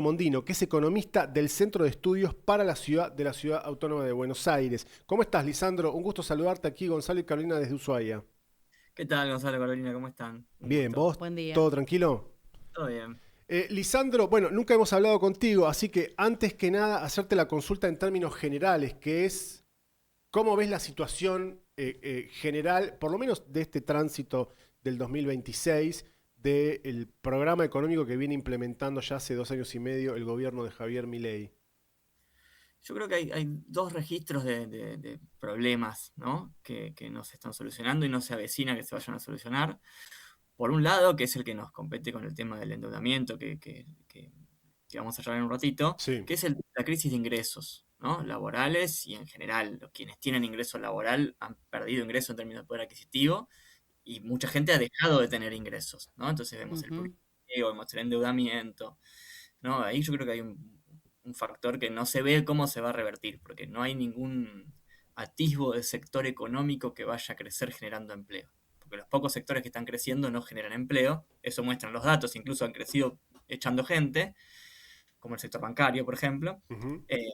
Mondino, que es economista del Centro de Estudios para la Ciudad Autónoma de Buenos Aires. ¿Cómo estás, Lisandro? Un gusto saludarte aquí, Gonzalo y Carolina desde Ushuaia. ¿Qué tal, Gonzalo, Carolina? ¿Cómo están? Un Bien, gusto. ¿vos? Buen día. ¿Todo tranquilo? Todo bien. Lisandro, bueno, nunca hemos hablado contigo, así que antes que nada, hacerte la consulta en términos generales, que es cómo ves la situación general, por lo menos de este tránsito del 2026, del programa económico que viene implementando ya hace 2 años y medio el gobierno de Javier Milei. Yo creo que hay dos registros de problemas, ¿no? Que no se están solucionando y no se avecina que se vayan a solucionar. Por un lado, que es el que nos compete con el tema del endeudamiento, que vamos a hablar en un ratito, Sí. que es la crisis de ingresos, ¿no? Laborales y en general, quienes tienen ingreso laboral han perdido ingreso en términos de poder adquisitivo y mucha gente ha dejado de tener ingresos, ¿no? Entonces vemos el Ujú. pluriempleo, vemos el endeudamiento, ¿no? Ahí yo creo que hay un factor que no se ve cómo se va a revertir, porque no hay ningún atisbo de sector económico que vaya a crecer generando empleo. Porque los pocos sectores que están creciendo no generan empleo, eso muestran los datos, incluso han crecido echando gente, como el sector bancario, por ejemplo, Ujú. eh,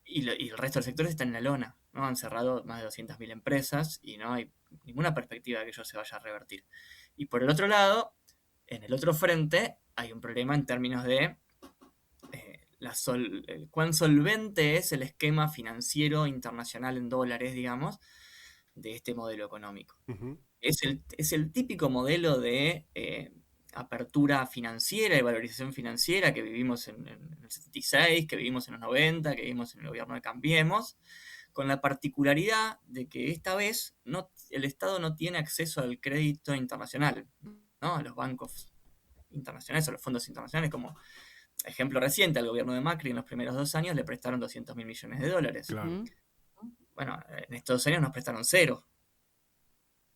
y el resto del sector está en la lona, ¿no? Han cerrado más de 200.000 empresas y no hay ninguna perspectiva de que ello se vaya a revertir. Y por el otro lado, en el otro frente, hay un problema en términos de cuán solvente es el esquema financiero internacional en dólares, digamos, de este modelo económico. Ujú. Es el típico modelo de apertura financiera y valorización financiera que vivimos en el 76, que vivimos en los 90, que vivimos en el gobierno de Cambiemos, con la particularidad de que esta vez el Estado no tiene acceso al crédito internacional, ¿no? A los bancos internacionales, a los fondos internacionales, como ejemplo reciente, al gobierno de Macri en los primeros 2 años le prestaron 200.000 millones de dólares. Claro, Ujú. Bueno, en estos 2 años nos prestaron cero,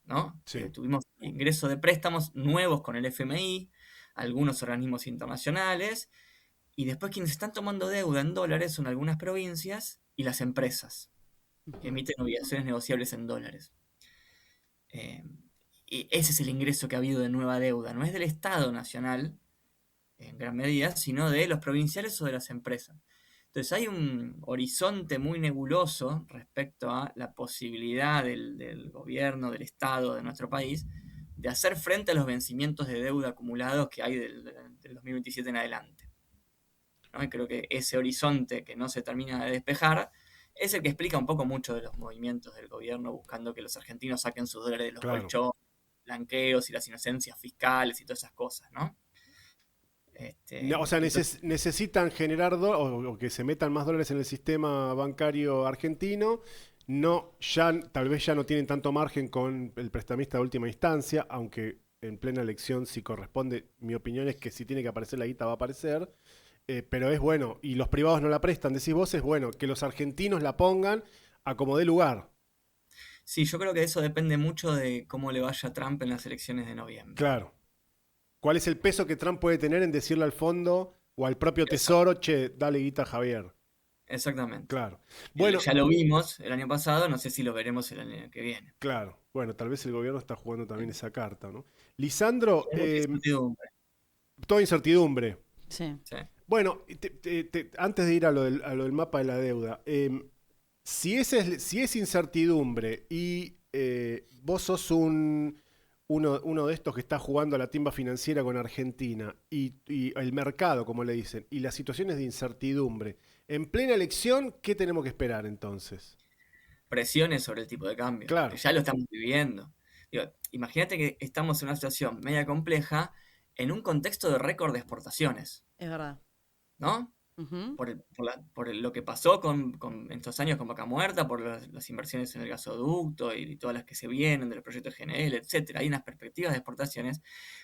¿no? sí. Tuvimos ingreso de préstamos nuevos con el FMI, algunos organismos internacionales, y después quienes están tomando deuda en dólares son algunas provincias y las empresas que Ujú. emiten obligaciones negociables en dólares. Eh, y ese es el ingreso que ha habido de nueva deuda, no es del Estado Nacional en gran medida, sino de los provinciales o de las empresas. Entonces hay un horizonte muy nebuloso respecto a la posibilidad del gobierno, del Estado, de nuestro país, de hacer frente a los vencimientos de deuda acumulados que hay del 2027 en adelante, ¿no? Y creo que ese horizonte que no se termina de despejar es el que explica un poco mucho de los movimientos del gobierno buscando que los argentinos saquen sus dólares de los Claro. colchones, blanqueos y las inocencias fiscales y todas esas cosas, ¿no? O sea, Entonces, necesitan generar o que se metan más dólares en el sistema bancario argentino. No, ya, tal vez ya no tienen tanto margen con el prestamista de última instancia, aunque en plena elección, si corresponde, mi opinión es que si tiene que aparecer la guita va a aparecer. Pero es bueno, y los privados no la prestan, decís vos, es bueno que los argentinos la pongan a como dé lugar. sí, yo creo que eso depende mucho de cómo le vaya a Trump en las elecciones de noviembre. Claro. ¿Cuál es el peso que Trump puede tener en decirle al fondo o al propio Esa- Tesoro, che, dale guita a Javier? Exactamente. Claro. Bueno, Ya lo vimos el año pasado, no sé si lo veremos el año que viene. claro. Bueno, tal vez el gobierno está jugando también esa carta, ¿no? Lisandro, Hay mucha incertidumbre. toda incertidumbre. Sí. Sí. Bueno, antes de ir a lo del mapa de la deuda, si es incertidumbre y vos sos uno de estos que está jugando a la timba financiera con Argentina y el mercado, como le dicen, y las situaciones de incertidumbre, en plena elección, ¿qué tenemos que esperar entonces? Presiones sobre el tipo de cambio, que Claro, ya lo estamos viviendo. Digo, imagínate que estamos en una situación media compleja en un contexto de récord de exportaciones, Es verdad. ¿no? Ujú. Lo que pasó en estos años con Vaca Muerta, por las inversiones en el gasoducto y todas las que se vienen de los proyectos GNL, etcétera. Hay unas perspectivas de exportaciones,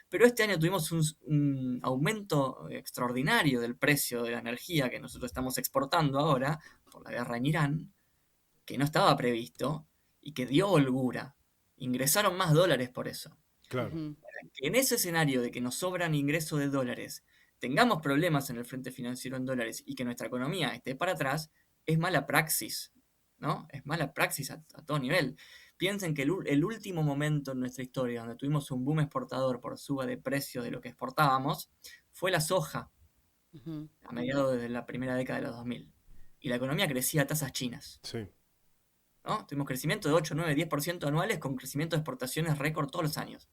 pero este año tuvimos un aumento extraordinario del precio de la energía que nosotros estamos exportando ahora por la guerra en Irán, que no estaba previsto y que dio holgura. Ingresaron más dólares por eso. claro, Ujú. Que en ese escenario de que nos sobran ingresos de dólares, tengamos problemas en el frente financiero en dólares y que nuestra economía esté para atrás, es mala praxis, ¿no? Es mala praxis a todo nivel. Piensen que el último momento en nuestra historia donde tuvimos un boom exportador por suba de precios de lo que exportábamos fue la soja. Ujú. a mediados de la primera década de los 2000. Y la economía crecía a tasas chinas, Sí, ¿no? Tuvimos crecimiento de 8, 9, 10% anuales con crecimiento de exportaciones récord todos los años.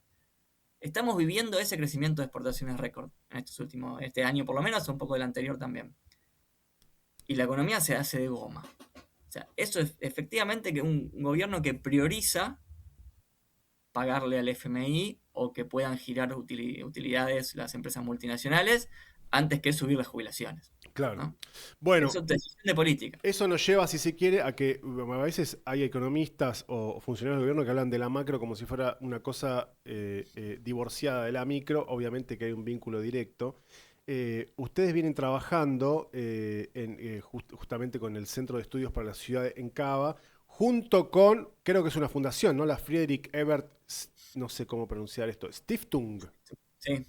Estamos viviendo ese crecimiento de exportaciones récord en este año por lo menos, un poco del anterior también. Y la economía se hace de goma. O sea, eso es efectivamente que un gobierno que prioriza pagarle al FMI o que puedan girar utilidades las empresas multinacionales antes que subir las jubilaciones, claro. ¿no? Bueno, Eso es decisión de política. eso nos lleva, si se quiere, a que a veces hay economistas o funcionarios del gobierno que hablan de la macro como si fuera una cosa divorciada de la micro, obviamente que hay un vínculo directo. Ustedes vienen trabajando justamente con el Centro de Estudios para la Ciudad en Cava, junto con, creo que es una fundación, ¿no? La Friedrich Ebert, no sé cómo pronunciar esto, Stiftung. Sí,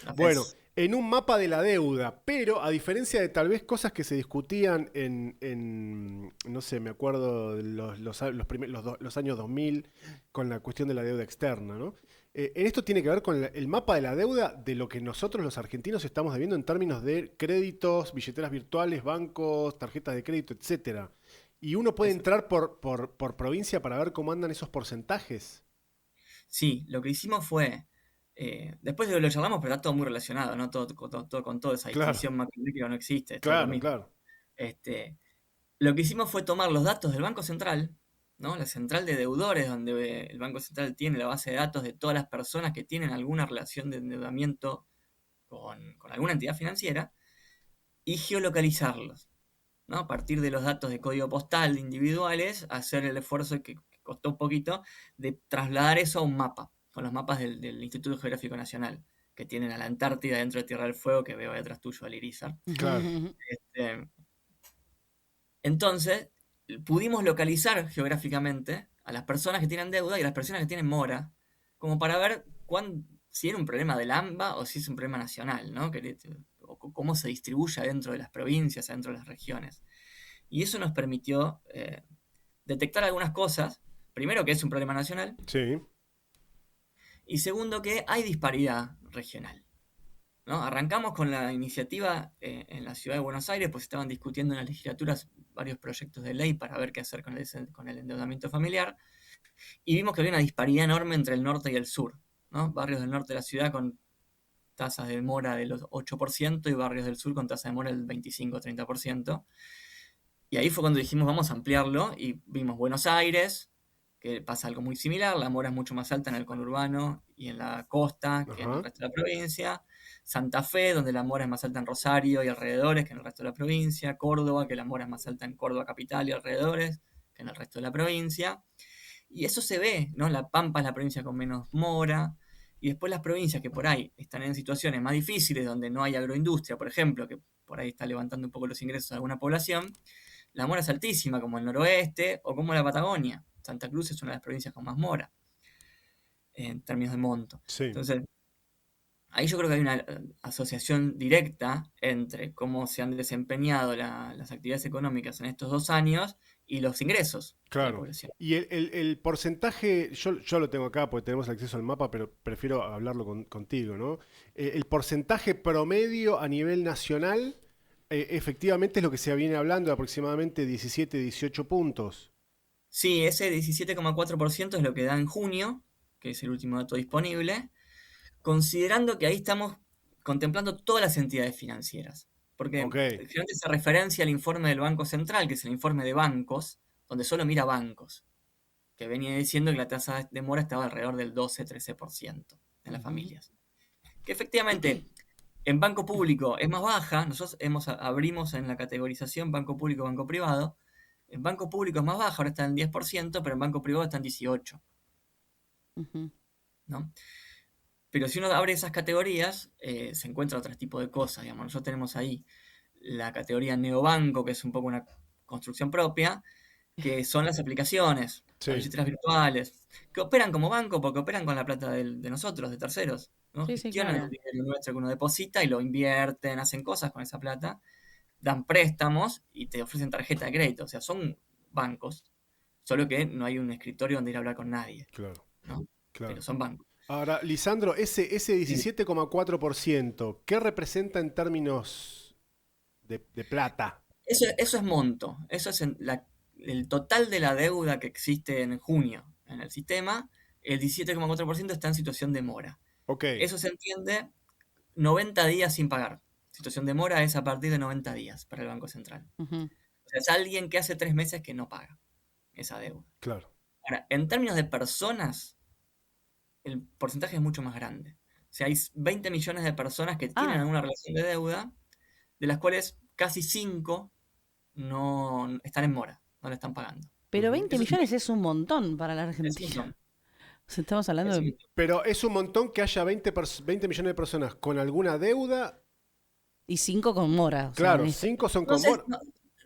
así Bueno, es. en un mapa de la deuda, pero a diferencia de tal vez cosas que se discutían no sé, me acuerdo de los años 2000 con la cuestión de la deuda externa, ¿no? En esto tiene que ver con el mapa de la deuda de lo que nosotros los argentinos estamos debiendo en términos de créditos, billeteras virtuales, bancos, tarjetas de crédito, etcétera. Y uno puede Eso. entrar por provincia para ver cómo andan esos porcentajes. Sí, lo que hicimos fue, después de lo charlamos, pero está todo muy relacionado, ¿no? Todo con todo, esa Claro, distinción macroeconómica no existe, es todo lo claro, mismo. claro. Este, lo que hicimos fue tomar los datos del Banco Central, ¿no? La central de deudores, donde el Banco Central tiene la base de datos de todas las personas que tienen alguna relación de endeudamiento con alguna entidad financiera, y geolocalizarlos, ¿no? A partir de los datos de código postal de individuales, hacer el esfuerzo que costó un poquito de trasladar eso a un mapa, con los mapas del Instituto Geográfico Nacional, que tienen a la Antártida dentro de Tierra del Fuego, que veo detrás tuyo al Irizar. Claro. Este, entonces, pudimos localizar geográficamente a las personas que tienen deuda y a las personas que tienen mora, como para ver si era un problema del AMBA o si es un problema nacional, ¿no? O cómo se distribuye dentro de las provincias, dentro de las regiones. Y eso nos permitió detectar algunas cosas. Primero, que es un problema nacional. Sí, Y segundo, que hay disparidad regional, ¿no? Arrancamos con la iniciativa en la ciudad de Buenos Aires, pues estaban discutiendo en las legislaturas varios proyectos de ley para ver qué hacer con el endeudamiento familiar. Y vimos que había una disparidad enorme entre el norte y el sur, ¿no? Barrios del norte de la ciudad con tasas de mora del 8% y barrios del sur con tasas de mora del 25-30%. Y ahí fue cuando dijimos, vamos a ampliarlo, y vimos Buenos Aires, que pasa algo muy similar, la mora es mucho más alta en el conurbano y en la costa que en el ajá. resto de la provincia. Santa Fe, donde la mora es más alta en Rosario y alrededores que en el resto de la provincia. Córdoba, que la mora es más alta en Córdoba capital y alrededores que en el resto de la provincia. Y eso se ve, ¿no? La Pampa es la provincia con menos mora. Y después las provincias que por ahí están en situaciones más difíciles, donde no hay agroindustria, por ejemplo, que por ahí está levantando un poco los ingresos de alguna población, la mora es altísima, como el noroeste o como la Patagonia. Santa Cruz es una de las provincias con más mora en términos de monto. Sí. Entonces, ahí yo creo que hay una asociación directa entre cómo se han desempeñado las actividades económicas en estos 2 años y los ingresos de la Claro. población. Y el porcentaje, yo lo tengo acá porque tenemos acceso al mapa, pero prefiero hablarlo contigo, ¿no? El porcentaje promedio a nivel nacional, efectivamente es lo que se viene hablando, de aproximadamente 17, 18 puntos. Sí, ese 17,4% es lo que da en junio, que es el último dato disponible, considerando que ahí estamos contemplando todas las entidades financieras. Porque Ok, finalmente se referencia al informe del Banco Central, que es el informe de bancos, donde solo mira bancos, que venía diciendo que la tasa de mora estaba alrededor del 12-13% en las Ujú. familias. Que efectivamente en banco público es más baja, nosotros abrimos en la categorización banco público, banco privado. En banco público es más baja, ahora está en 10%, pero en banco privado está en 18%, Ujú. ¿no? Pero si uno abre esas categorías, se encuentra otro tipo de cosas, digamos. Nosotros tenemos ahí la categoría neobanco, que es un poco una construcción propia, que son las aplicaciones, las sí, billeteras virtuales, que operan como banco porque operan con la plata de nosotros, de terceros, ¿no? Sí, sí, Gestionan el claro. dinero nuestro que uno deposita y lo invierten, hacen cosas con esa plata, dan préstamos y te ofrecen tarjeta de crédito. O sea, son bancos, solo que no hay un escritorio donde ir a hablar con nadie, claro, ¿no? Pero claro. son bancos. Ahora, Lisandro, ese Sí. 17,4%, ¿qué representa en términos de plata. Eso es monto. Eso es el total de la deuda que existe en junio en el sistema. El 17,4% está en situación de mora. Ok, Eso se entiende 90 días sin pagar. Situación de mora es a partir de 90 días para el Banco Central. Ujú. O sea, es alguien que hace 3 meses que no paga esa deuda. claro. Ahora, en términos de personas, el porcentaje es mucho más grande. O sea, hay 20 millones de personas que tienen Ah, alguna relación de deuda, de las cuales casi 5 no están en mora, no la están pagando. pero 20 Eso millones es un montón para la es un Argentina. montón. O sea, estamos hablando Es un de... montón. Pero es un montón que haya 20 millones de personas con alguna deuda. Y 5 con mora. O sea, Claro, 5 son No con sé, mora.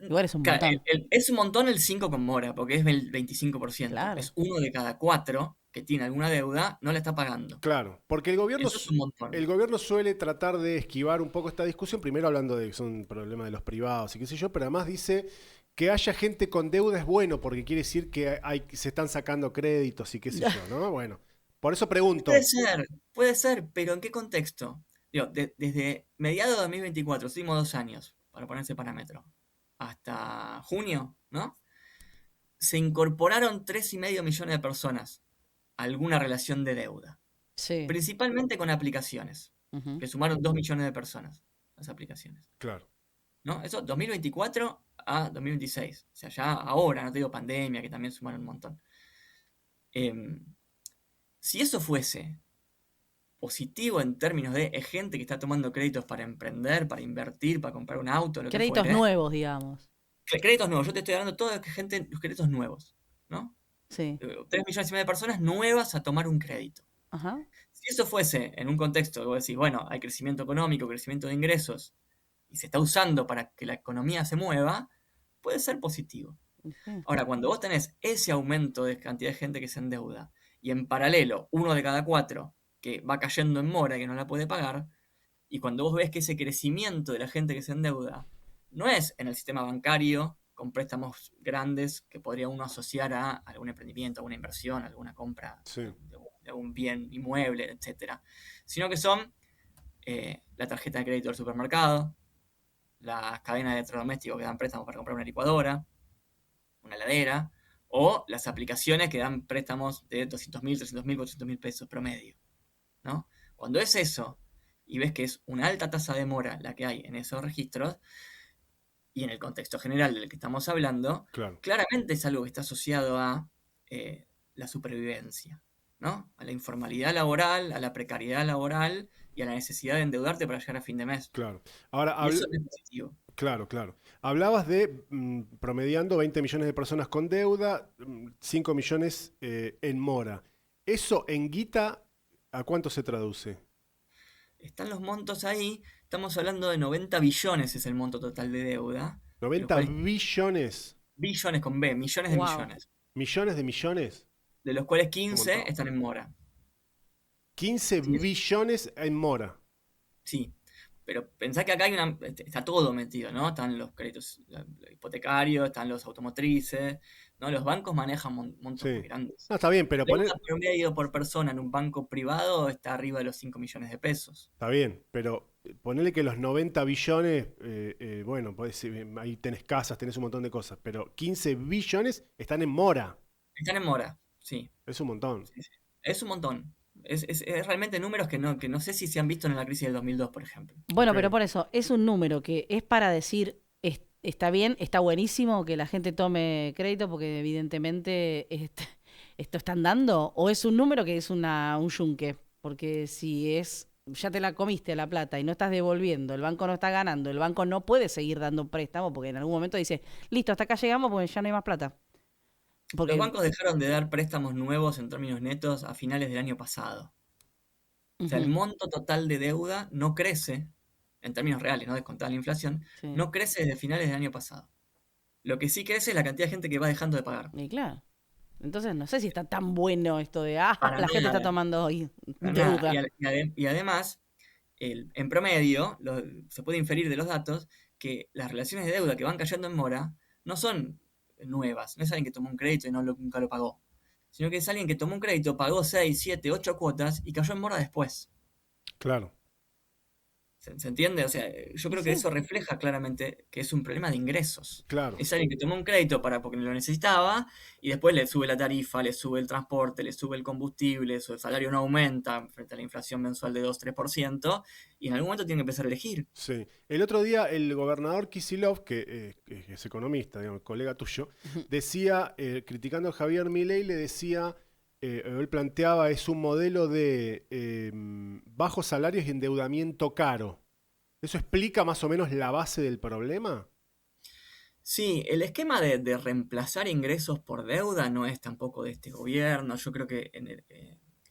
igual es un claro, montón. es un montón el 5 con mora, porque es el 25%. Claro. Es uno de cada 4 que tiene alguna deuda, no la está pagando. Claro, porque Eso es un el montón. gobierno suele tratar de esquivar un poco esta discusión, primero hablando de que son problemas de los privados y qué sé yo, pero además dice que haya gente con deuda es bueno, porque quiere decir que se están sacando créditos y qué sé yo, ¿no? Bueno, por eso pregunto. Puede ser, pero ¿en qué contexto? Digo, desde mediados de 2024, últimos 2 años, para poner ese parámetro, hasta junio, ¿no? Se incorporaron 3,5 millones de personas a alguna relación de deuda, Sí. principalmente con aplicaciones, Ujú. que sumaron 2 millones de personas las aplicaciones, Claro, ¿no? Eso 2024 a 2026, o sea, ya ahora, no te digo pandemia, que también sumaron un montón. Em, si eso fuese positivo en términos de gente que está tomando créditos para emprender, para invertir, para comprar un auto, lo que Créditos fuere. nuevos, digamos. Créditos nuevos, yo te estoy hablando de toda gente, los créditos nuevos, ¿no? Sí. 3,5 millones de personas nuevas a tomar un crédito. Ajá. Si eso fuese en un contexto que vos decís, bueno, hay crecimiento económico, crecimiento de ingresos, y se está usando para que la economía se mueva, puede ser positivo. Sí. Ahora, cuando vos tenés ese aumento de cantidad de gente que se endeuda y en paralelo uno de cada 4 que va cayendo en mora y que no la puede pagar, y cuando vos ves que ese crecimiento de la gente que se endeuda no es en el sistema bancario con préstamos grandes que podría uno asociar a algún emprendimiento, alguna inversión, alguna compra sí, de algún bien inmueble, etcétera, sino que son la tarjeta de crédito del supermercado, las cadenas de electrodomésticos que dan préstamos para comprar una licuadora, una heladera, o las aplicaciones que dan préstamos de 200.000, 300.000, 400.000 pesos promedio, ¿no? Cuando es eso y ves que es una alta tasa de mora la que hay en esos registros y en el contexto general del que estamos hablando, claro. claramente es algo que está asociado a la supervivencia, ¿no? A la informalidad laboral, a la precariedad laboral y a la necesidad de endeudarte para llegar a fin de mes. Claro. Ahora, Y eso no es positivo. claro, claro. Hablabas de promediando 20 millones de personas con deuda, 5 millones en mora. ¿Eso en guita a cuánto se traduce? Están los montos ahí, estamos hablando de 90 billones es el monto total de deuda, de los 90 cuales billones, billones con B, millones de Wow. millones, millones de millones. de los cuales Es un 15 montón. están en mora. 15 Sí, billones en mora. sí. Pero pensá que acá está todo metido, ¿no? Están los créditos hipotecarios, están los automotrices, ¿no? Los bancos manejan montos muy Sí. grandes. No, está bien, pero La deuda promedio por persona en un banco privado está arriba de los 5 millones de pesos. está bien, pero ponele que los 90 billones, bueno, ahí tenés casas, tenés un montón de cosas, pero 15 billones están en mora. Están en mora, sí. Es un montón. Sí, sí. Es un montón. Es realmente números que no sé si se han visto en la crisis del 2002, por ejemplo. Bueno, Ok, pero por eso, es un número que es para decir, está bien, está buenísimo que la gente tome crédito porque evidentemente esto están dando, o es un número que es un yunque, porque si es, ya te la comiste la plata y no estás devolviendo, el banco no está ganando, el banco no puede seguir dando préstamo porque en algún momento dice, listo, hasta acá llegamos porque ya no hay más plata. Los Porque, bancos dejaron de dar préstamos nuevos en términos netos a finales del año pasado. O sea, el ujú, monto total de deuda no crece, en términos reales, no descontada la inflación, sí, no crece desde finales del año pasado. Lo que sí crece es la cantidad de gente que va dejando de pagar. y claro. Entonces no sé si está tan bueno esto de, Para la gente está nada, tomando hoy para nada. deuda. Y además, en promedio, se puede inferir de los datos que las relaciones de deuda que van cayendo en mora no son nuevas. No es alguien que tomó un crédito y nunca lo pagó. Sino que es alguien que tomó un crédito, pagó 6, 7, 8 cuotas y cayó en mora después. claro. ¿Se entiende? O sea, yo Y creo que sí, eso refleja claramente que es un problema de ingresos. Claro, Es alguien que tomó un crédito porque lo necesitaba y después le sube la tarifa, le sube el transporte, le sube el combustible, su salario no aumenta frente a la inflación mensual de 2-3% y en algún momento tiene que empezar a elegir. sí. El otro día el gobernador Kicillof, que es economista, digamos, colega tuyo, decía, criticando a Javier Milei, le decía, él planteaba, es un modelo de bajos salarios y endeudamiento caro. ¿Eso explica más o menos la base del problema? Sí, el esquema de reemplazar ingresos por deuda no es tampoco de este gobierno. Yo creo que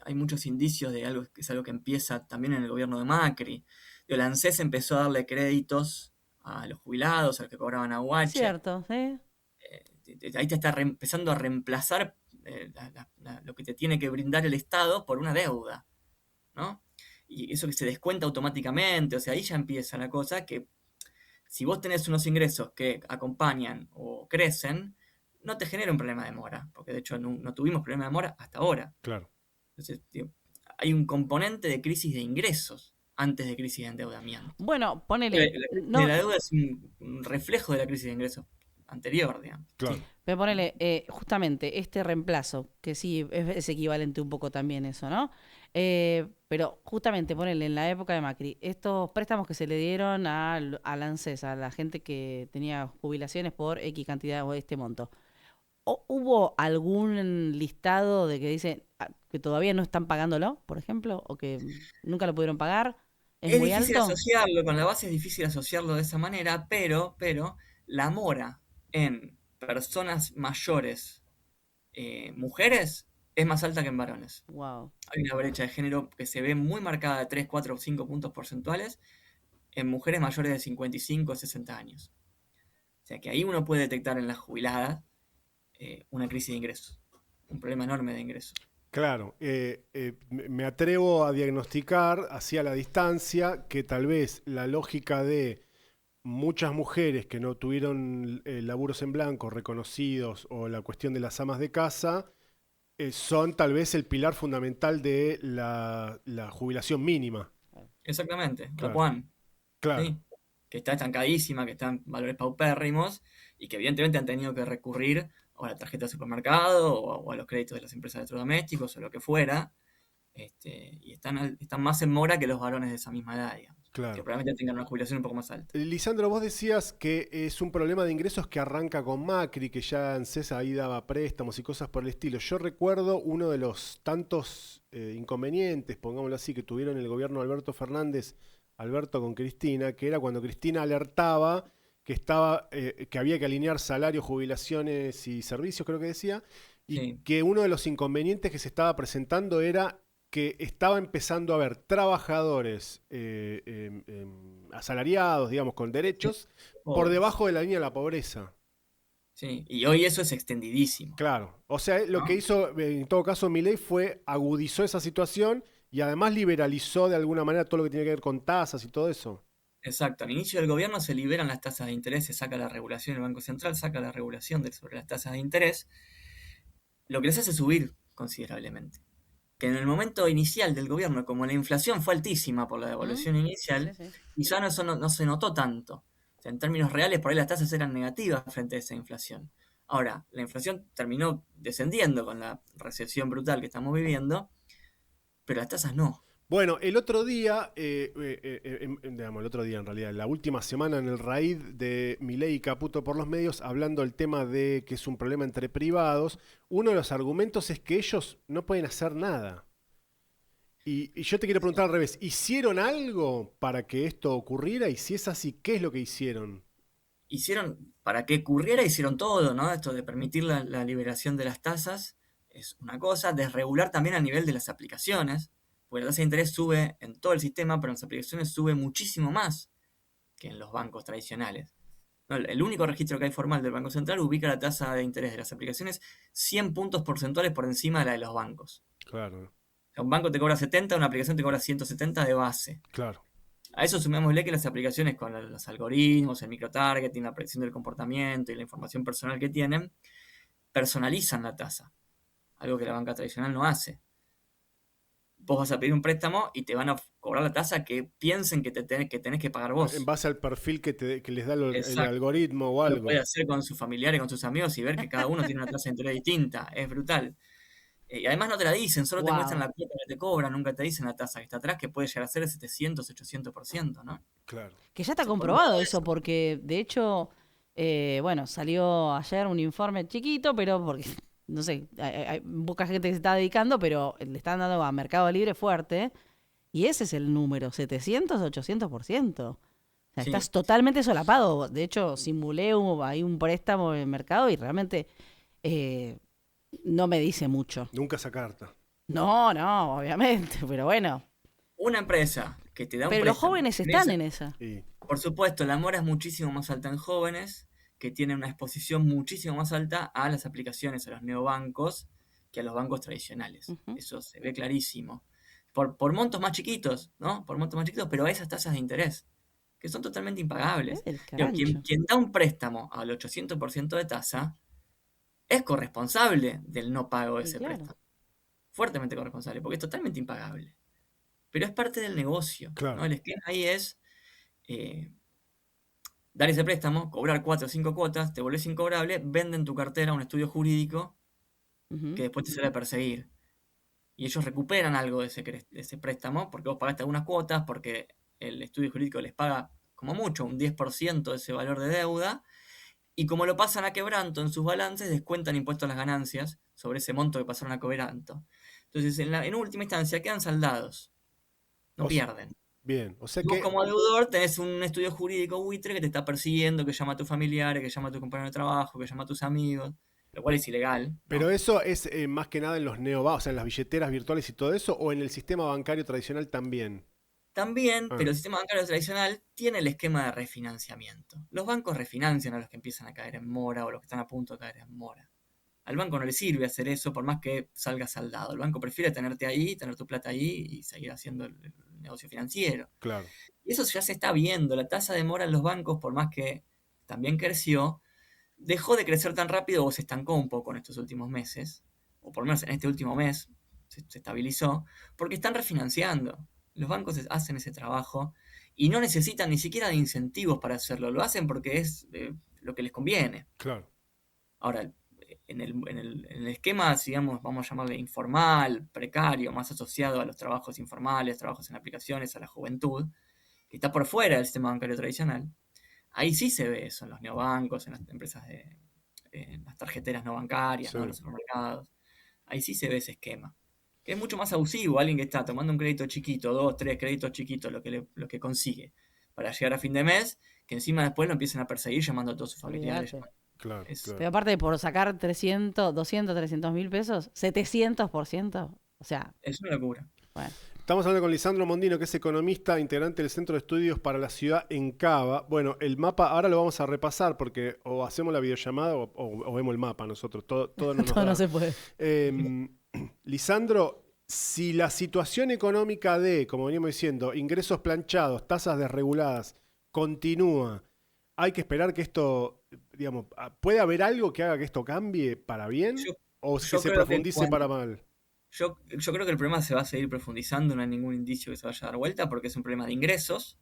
hay muchos indicios de algo que es algo que empieza también en el gobierno de Macri. La ANSES empezó a darle créditos a los jubilados, a los que cobraban aguache. cierto, ¿sí? Ahí te está empezando a reemplazar lo que te tiene que brindar el Estado por una deuda, ¿no? Y eso que se descuenta automáticamente, o sea, ahí ya empieza la cosa que si vos tenés unos ingresos que acompañan o crecen, no te genera un problema de mora, porque de hecho no tuvimos problema de mora hasta ahora. Claro. Entonces, tío, hay un componente de crisis de ingresos antes de crisis de endeudamiento. Bueno, La, ponele, la crisis de no, la deuda es un reflejo de la crisis de ingresos anterior, digamos. Claro. pero ponele, justamente este reemplazo, que sí es equivalente un poco también eso, ¿no? Pero justamente ponele en la época de Macri, estos préstamos que se le dieron al ANSES, a la gente que tenía jubilaciones por X cantidad o este monto. ¿Hubo algún listado de que dice que todavía no están pagándolo, por ejemplo, o que nunca lo pudieron pagar? ¿Es Es muy difícil alto? asociarlo, con la base es difícil asociarlo de esa manera, pero la mora en personas mayores, mujeres, es más alta que en varones. Wow. Hay una brecha de género que se ve muy marcada de 3, 4 o 5 puntos porcentuales en mujeres mayores de 55 o 60 años. O sea que ahí uno puede detectar en las jubiladas una crisis de ingresos, un problema enorme de ingresos. Claro, me atrevo a diagnosticar hacia la distancia que tal vez la lógica de muchas mujeres que no tuvieron laburos en blanco reconocidos o la cuestión de las amas de casa son tal vez el pilar fundamental de la jubilación mínima. Exactamente, la Claro, PUAN, claro. ¿sí? Que está estancadísima, que está en valores paupérrimos y que evidentemente han tenido que recurrir o a la tarjeta de supermercado o a los créditos de las empresas de electrodomésticos o lo que fuera, y están más en mora que los varones de esa misma edad, digamos, que Claro. probablemente tengan una jubilación un poco más alta. Lisandro, vos decías que es un problema de ingresos que arranca con Macri, que ya ANSES ahí daba préstamos y cosas por el estilo. Yo recuerdo uno de los tantos inconvenientes, pongámoslo así, que tuvieron el gobierno de Alberto Fernández, Alberto con Cristina, que era cuando Cristina alertaba que había que alinear salarios, jubilaciones y servicios, creo que decía, y Sí, que uno de los inconvenientes que se estaba presentando era que estaba empezando a haber trabajadores asalariados, digamos, con sí, derechos, por pobres. debajo de la línea de la pobreza. Sí, y hoy eso es extendidísimo, Claro. O sea, lo que ¿no? hizo, en todo caso, Milei fue agudizó esa situación y además liberalizó de alguna manera todo lo que tiene que ver con tasas y todo eso. Exacto, al inicio del gobierno se liberan las tasas de interés, se saca la regulación, el Banco Central saca la regulación sobre las tasas de interés, lo que les hace subir considerablemente. Que en el momento inicial del gobierno, como la inflación fue altísima por la ¿Mm? devaluación Sí, inicial, sí. quizá eso no se notó tanto. O sea, en términos reales, por ahí las tasas eran negativas frente a esa inflación. Ahora, la inflación terminó descendiendo con la recesión brutal que estamos viviendo, pero las tasas no. Bueno, el otro día, digamos, el otro día en realidad, la última semana en el raíz de Milei y Caputo por los medios, hablando del tema de que es un problema entre privados, uno de los argumentos es que ellos no pueden hacer nada. Y yo te quiero preguntar al revés, ¿hicieron algo para que esto ocurriera? Y si es así, ¿qué es lo que hicieron? Hicieron, para que ocurriera, hicieron todo, ¿no? Esto de permitir la liberación de las tasas es una cosa, desregular también a nivel de las aplicaciones, porque la tasa de interés sube en todo el sistema, pero en las aplicaciones sube muchísimo más que en los bancos tradicionales. No, el único registro que hay formal del Banco Central ubica la tasa de interés de las aplicaciones 100 puntos porcentuales por encima de la de los bancos. Claro, O sea, un banco te cobra 70, una aplicación te cobra 170 de base. claro, A eso sumémosle que las aplicaciones con los algoritmos, el microtargeting, la predicción del comportamiento y la información personal que tienen, personalizan la tasa, algo que la banca tradicional no hace. vos vas a pedir un préstamo y te van a cobrar la tasa que piensen que tenés que pagar En vos. base al perfil que les da el Exacto. algoritmo o Lo puede algo. hacer con sus familiares, con sus amigos y ver que cada uno tiene una tasa de interés distinta. Es brutal. Y además no te la dicen, solo te muestran Wow. la cuota que te cobran, nunca te dicen la tasa que está atrás, que puede llegar a ser de 700, 800%, ¿no? Claro. Que ya está Por un lado comprobado eso, eso. porque de hecho, bueno, salió ayer un informe chiquito, pero porque, no sé, hay poca gente que se está dedicando, pero le están dando a Mercado Libre fuerte. Y ese es el número, 700, 800%. O sea, Sí, estás totalmente solapado. De hecho, simulé ahí un préstamo en el mercado y realmente eh, no me dice mucho. Nunca esa carta. No, no, obviamente, pero bueno. una empresa que te da un Pero los préstamo, jóvenes están en esa. Y por supuesto, la mora es muchísimo más alta en jóvenes, que tienen una exposición muchísimo más alta a las aplicaciones, a los neobancos, que a los bancos tradicionales. Ujú. Eso se ve clarísimo. Por montos más chiquitos, ¿no? Por montos más chiquitos, pero a esas tasas de interés, que son totalmente impagables. El Digo, quien, carancho. quien da un préstamo al 800% de tasa es corresponsable del no pago de Y ese claro. préstamo. Fuertemente corresponsable, porque es totalmente impagable. Pero es parte del negocio, ¿no? claro. El esquema ahí es eh, dar ese préstamo, cobrar 4 o 5 cuotas, te volvés incobrable, venden tu cartera a un estudio jurídico que Ujú. después te sale a perseguir. Y ellos recuperan algo de ese préstamo porque vos pagaste algunas cuotas, porque el estudio jurídico les paga como mucho un 10% de ese valor de deuda. Y como lo pasan a quebranto en sus balances, descuentan impuestos a las ganancias sobre ese monto que pasaron a quebranto. Entonces, en última instancia, quedan saldados, no O s- pierden. Bien, o sea Y vos que, como deudor tenés un estudio jurídico buitre que te está persiguiendo, que llama a tus familiares, que llama a tu compañero de trabajo, que llama a tus amigos, lo cual es ilegal, pero ¿no? eso es más que nada en los neobancos, o sea, en las billeteras virtuales y todo eso, o en el sistema bancario tradicional también. También, Ah, pero el sistema bancario tradicional tiene el esquema de refinanciamiento. Los bancos refinancian a los que empiezan a caer en mora o los que están a punto de caer en mora. Al banco no le sirve hacer eso por más que salga saldado. El banco prefiere tenerte ahí, tener tu plata ahí y seguir haciendo el negocio financiero. claro, Y eso ya se está viendo. La tasa de mora en los bancos, por más que también creció, dejó de crecer tan rápido o se estancó un poco en estos últimos meses, o por lo menos en este último mes se estabilizó, porque están refinanciando. Los bancos hacen ese trabajo y no necesitan ni siquiera de incentivos para hacerlo, lo hacen porque es lo que les conviene. claro. Ahora, en el esquema, digamos, vamos a llamarle informal, precario, más asociado a los trabajos informales, trabajos en aplicaciones, a la juventud, que está por fuera del sistema bancario tradicional, ahí sí se ve eso en los neobancos, en las empresas en las tarjeteras no bancarias, Sí, ¿no? En los supermercados. Ahí sí se ve ese esquema. Que es mucho más abusivo. Alguien que está tomando un crédito chiquito, dos, tres créditos chiquitos, lo que consigue para llegar a fin de mes, que encima después lo empiecen a perseguir llamando a todos sus familiares. Olvídate. claro, Es, Pero claro. aparte de por sacar 300, 200, 300.000 pesos, 700%. O sea, es una locura. bueno. Estamos hablando con Lisandro Mondino, que es economista, integrante del Centro de Estudios para la Ciudad en Cava. Bueno, el mapa ahora lo vamos a repasar porque o hacemos la videollamada o vemos el mapa nosotros, todo no nos Todo no da. se puede. Eh, Lisandro, si la situación económica de, como veníamos diciendo, ingresos planchados, tasas desreguladas, continúa, hay que esperar que esto, digamos, ¿puede haber algo que haga que esto cambie para bien Yo, o que yo se creo que profundice para mal? yo creo que el problema se va a seguir profundizando, no hay ningún indicio que se vaya a dar vuelta, porque es un problema de ingresos,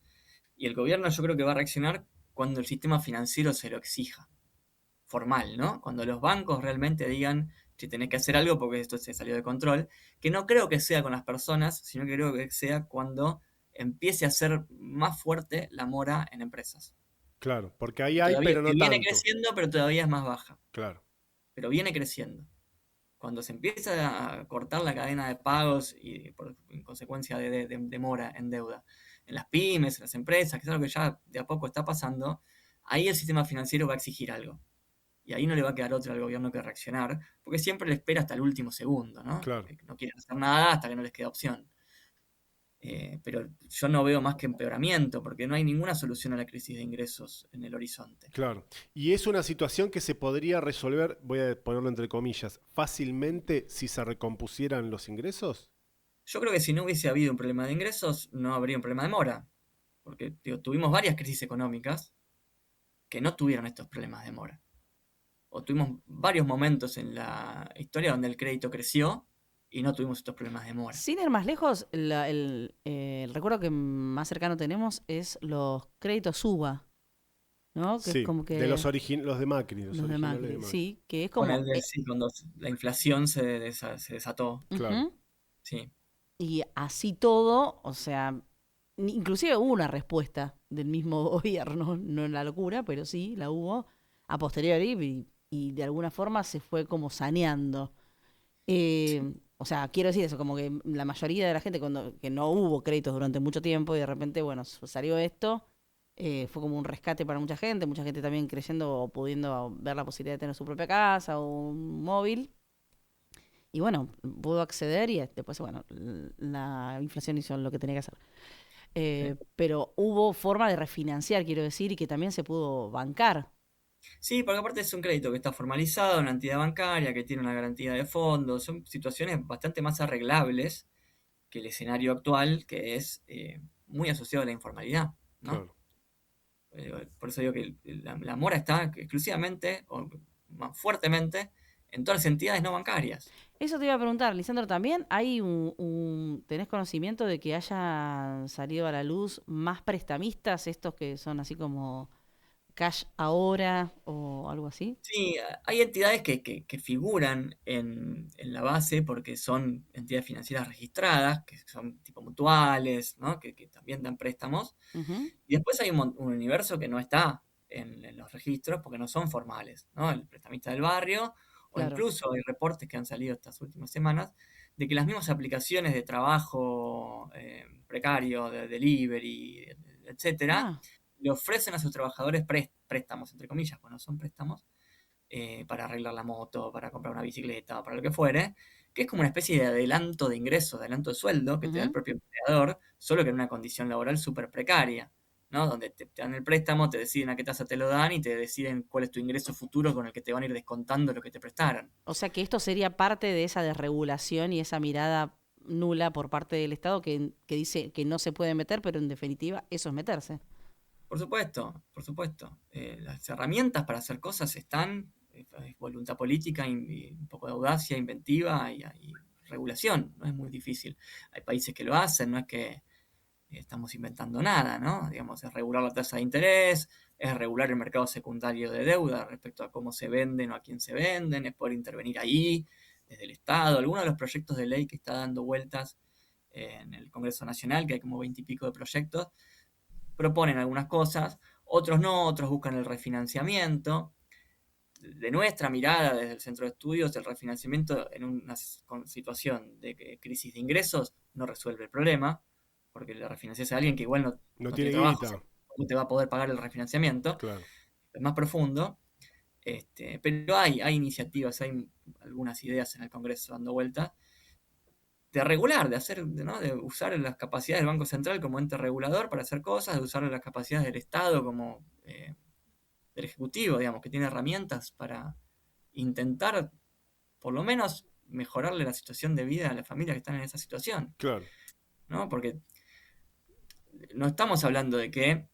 y el gobierno yo creo que va a reaccionar cuando el sistema financiero se lo exija, formal, ¿no? Cuando los bancos realmente digan, si tenés que hacer algo porque esto se salió de control, que no creo que sea con las personas, sino que creo que sea cuando empiece a ser más fuerte la mora en empresas. Claro, porque ahí Que hay, todavía pero que no viene tanto. creciendo, pero todavía es más baja, Claro, pero viene creciendo. Cuando se empieza a cortar la cadena de pagos y en consecuencia de mora en deuda en las pymes, en las empresas, que es algo que ya de a poco está pasando, ahí el sistema financiero va a exigir algo. Y ahí no le va a quedar otra al gobierno que reaccionar, porque siempre le espera hasta el último segundo, ¿no? claro. No quieren hacer nada hasta que no les queda opción. Pero yo no veo más que empeoramiento, porque no hay ninguna solución a la crisis de ingresos en el horizonte. Claro. Y es una situación que se podría resolver, voy a ponerlo entre comillas, fácilmente si se recompusieran los ingresos. Yo creo que si no hubiese habido un problema de ingresos, no habría un problema de mora, porque digo, tuvimos varias crisis económicas que no tuvieron estos problemas de mora. O tuvimos varios momentos en la historia donde el crédito creció y no tuvimos estos problemas de mora. Sin ir más lejos, el recuerdo que más cercano tenemos es los créditos UBA, ¿no? Que es Sí, como de los, que los de Macri, los los de originales de Macri, Macri. sí, que es Bueno, como... sí, cuando la inflación se desató, Claro. ujú. sí. Y así todo, o sea, inclusive hubo una respuesta del mismo gobierno, no en la locura, pero sí la hubo a posteriori y de alguna forma se fue como saneando. O sea, quiero decir eso, como que la mayoría de la gente que no hubo créditos durante mucho tiempo y de repente, bueno, salió esto, fue como un rescate para mucha gente también creyendo o pudiendo ver la posibilidad de tener su propia casa o un móvil. Y bueno, pudo acceder y después, bueno, la inflación hizo lo que tenía que hacer. Sí. Pero hubo forma de refinanciar, quiero decir, y que también se pudo bancar. Sí, porque aparte es un crédito que está formalizado en una entidad bancaria, que tiene una garantía de fondos, son situaciones bastante más arreglables que el escenario actual, que es muy asociado a la informalidad, ¿no? Claro. Por eso digo que la mora está exclusivamente o más fuertemente en todas las entidades no bancarias. Eso te iba a preguntar, Lisandro, también hay ¿tenés conocimiento de que hayan salido a la luz más prestamistas, estos que son así como cash ahora o algo así? Sí, hay entidades que figuran en la base porque son entidades financieras registradas, que son tipo mutuales, ¿no? Que también dan préstamos. Ujú, Y después hay un universo que no está en los registros porque no son formales, ¿no? El prestamista del barrio, o claro. incluso hay reportes que han salido estas últimas semanas de que las mismas aplicaciones de trabajo precario, de delivery, etcétera, Ah, le ofrecen a sus trabajadores préstamos, entre comillas, pues no son préstamos, para arreglar la moto, para comprar una bicicleta, para lo que fuere, que es como una especie de adelanto de ingreso, adelanto de sueldo que te da el ujú. propio empleador, solo que en una condición laboral súper precaria, ¿no? Donde te dan el préstamo, te deciden a qué tasa te lo dan y te deciden cuál es tu ingreso futuro con el que te van a ir descontando lo que te prestaron. O sea que esto sería parte de esa desregulación y esa mirada nula por parte del Estado que dice que no se puede meter, pero en definitiva eso es meterse. Por supuesto, por supuesto. Las herramientas para hacer cosas están, hay voluntad política y un poco de audacia, inventiva y regulación. No es muy difícil. Hay países que lo hacen, no es que estamos inventando nada, ¿no? Digamos, es regular la tasa de interés, es regular el mercado secundario de deuda respecto a cómo se venden o a quién se venden, es poder intervenir ahí desde el Estado. Algunos de los proyectos de ley que está dando vueltas en el Congreso Nacional, que hay como 20 y pico de proyectos, proponen algunas cosas, otros no, otros buscan el refinanciamiento. De nuestra mirada desde el centro de estudios, el refinanciamiento en una situación de crisis de ingresos no resuelve el problema, porque le refinancias a alguien que igual No no tiene tiene trabajo, o sea, guita. no te va a poder pagar el refinanciamiento, Claro. es más profundo. Pero hay iniciativas, hay algunas ideas en el Congreso dando vueltas de regular, de hacer, ¿no? De usar las capacidades del Banco Central como ente regulador para hacer cosas, de usar las capacidades del Estado como del Ejecutivo, digamos, que tiene herramientas para intentar, por lo menos, mejorarle la situación de vida a las familias que están en esa situación, Claro. ¿no? Porque no estamos hablando de que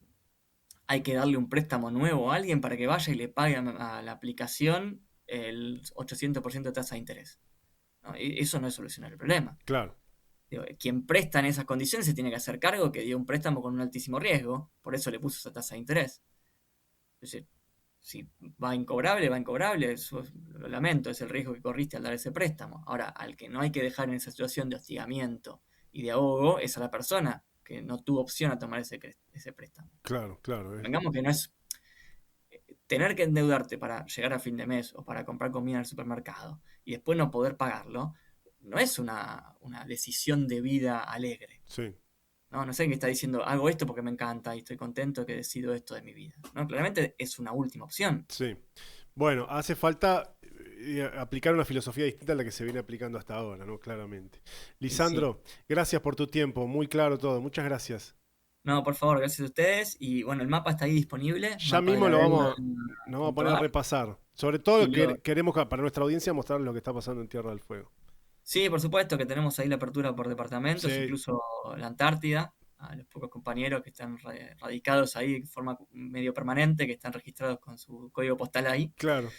hay que darle un préstamo nuevo a alguien para que vaya y le pague a la aplicación el 800% de tasa de interés, ¿no? Eso no es solucionar el problema. Claro. Digo, quien presta en esas condiciones se tiene que hacer cargo que dio un préstamo con un altísimo riesgo, por eso le puso esa tasa de interés. Es decir, si va incobrable, eso lo lamento, es el riesgo que corriste al dar ese préstamo. Ahora, al que no hay que dejar en esa situación de hostigamiento y de ahogo es a la persona que no tuvo opción a tomar ese préstamo. Claro, claro. Vengamos que no es tener que endeudarte para llegar a fin de mes o para comprar comida en el supermercado y después no poder pagarlo, no es una decisión de vida alegre. Sí. No, no sé qué está diciendo, hago esto porque me encanta y estoy contento que decido esto de mi vida. No, claramente es una última opción. Sí. Bueno, hace falta aplicar una filosofía distinta a la que se viene aplicando hasta ahora, ¿no? Claramente. Y sí. Lisandro, gracias por tu tiempo, muy claro todo, muchas gracias. No, por favor, gracias a ustedes. Y bueno, el mapa está ahí disponible, Ya mapa de mismo la nos vamos a poner a deuda.ar. repasar. Sobre todo Y lo, queremos para nuestra audiencia mostrar lo que está pasando en Tierra del Fuego. sí, por supuesto que tenemos ahí la apertura por departamentos, Sí, incluso la Antártida, a los pocos compañeros que están radicados ahí de forma medio permanente, que están registrados con su código postal ahí, claro.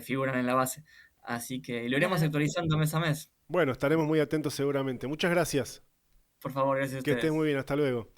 figuran en la base. Así que lo iremos Claro. actualizando mes a mes. Bueno, estaremos muy atentos seguramente. Muchas gracias. Por favor, gracias a Que estés ustedes. muy bien. Hasta luego.